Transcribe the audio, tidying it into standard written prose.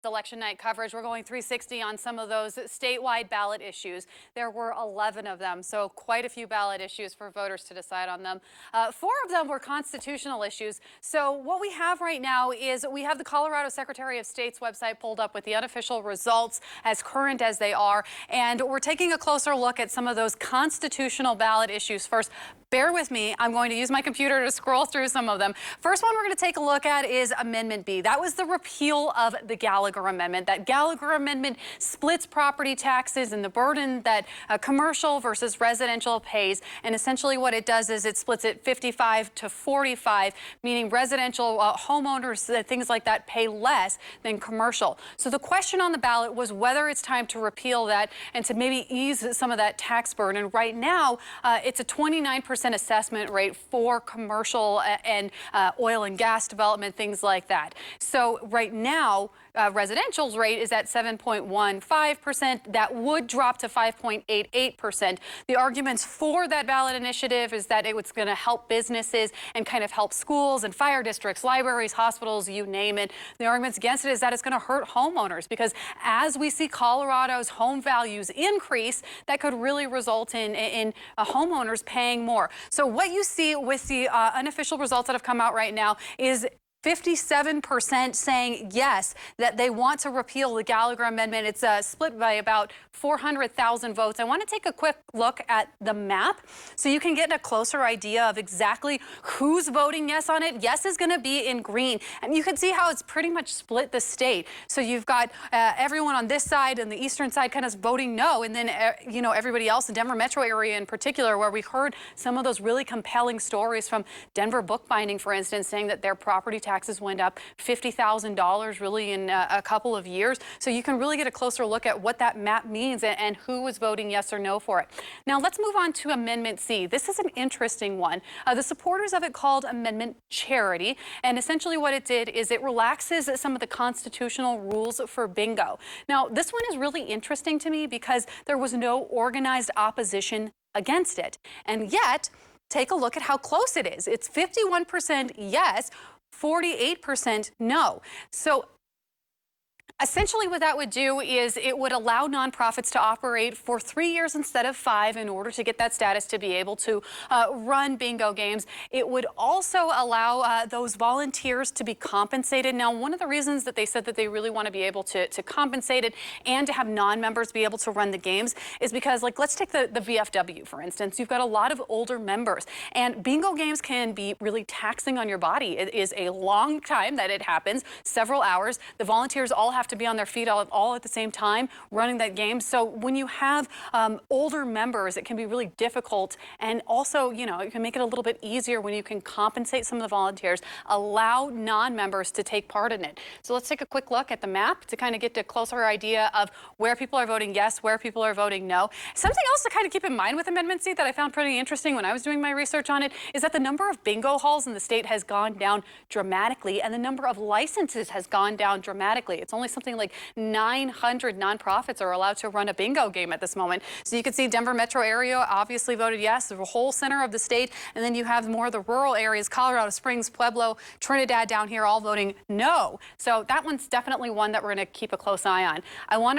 Election night coverage. We're going 360 on some of those statewide ballot issues. There were 11 of them, so quite a few ballot issues for voters to decide on them. 4 of them were constitutional issues. So what we have right now is we have the Colorado Secretary of State's website pulled up with the unofficial results as current as they are, and we're taking a closer look at some of those constitutional ballot issues first. Bear with me. I'm going to use my computer to scroll through some of them. First one we're going to take a look at is Amendment B. That was the repeal of the Gallagher Amendment. That Gallagher Amendment splits property taxes and the burden that commercial versus residential pays. And essentially what it does is it splits it 55 to 45, meaning residential homeowners, things like that, pay less than commercial. So the question on the ballot was whether it's time to repeal that and to maybe ease some of that tax burden. Right now, it's a 29% assessment rate for commercial and oil and gas development, things like that. So right now, residential's rate is at 7.15%. That would drop to 5.88%. The arguments for that ballot initiative is that it was going to help businesses and kind of help schools and fire districts, libraries, hospitals, you name it. The arguments against it is that it's going to hurt homeowners because as we see Colorado's home values increase, that could really result in homeowners paying more. So what you see with the unofficial results that have come out right now is 57% saying yes, that they want to repeal the Gallagher Amendment. It's split by about 400,000 votes. I want to take a quick look at the map so you can get a closer idea of exactly who's voting yes on it. Yes is going to be in green. And you can see how it's pretty much split the state. So you've got everyone on this side and the eastern side kind of voting no. And then, everybody else, the Denver metro area in particular, where we heard some of those really compelling stories from Denver Bookbinding, for instance, saying that their property taxes went up $50,000 really in a couple of years. So you can really get a closer look at what that map means and who is voting yes or no for it. Now let's move on to Amendment C. This is an interesting one. The supporters of it called Amendment Charity. And essentially what it did is it relaxes some of the constitutional rules for bingo. Now this one is really interesting to me because there was no organized opposition against it. And yet, take a look at how close it is. It's 51% yes, 48% no. So essentially what that would do is it would allow nonprofits to operate for 3 years instead of 5 in order to get that status to be able to run bingo games. It would also allow those volunteers to be compensated. Now, one of the reasons that they said that they really want to be able to compensate it and to have non-members be able to run the games is because, like, let's take the VFW, for instance. You've got a lot of older members, and bingo games can be really taxing on your body. It is a long time that it happens, several hours. The volunteers all have to be on their feet all at the same time running that game. So when you have older members, it can be really difficult. And also, you can make it a little bit easier when you can compensate some of the volunteers, allow non-members to take part in it. So let's take a quick look at the map to kind of get a closer idea of where people are voting yes, where people are voting no. Something else to kind of keep in mind with Amendment C that I found pretty interesting when I was doing my research on it is that the number of bingo halls in the state has gone down dramatically, and the number of licenses has gone down dramatically. It's only something like 900 nonprofits are allowed to run a bingo game at this moment. So you can see Denver metro area obviously voted yes, the whole center of the state, and then you have more of the rural areas, Colorado Springs, Pueblo, Trinidad down here, all voting no. So that one's definitely one that we're going to keep a close eye on. I want to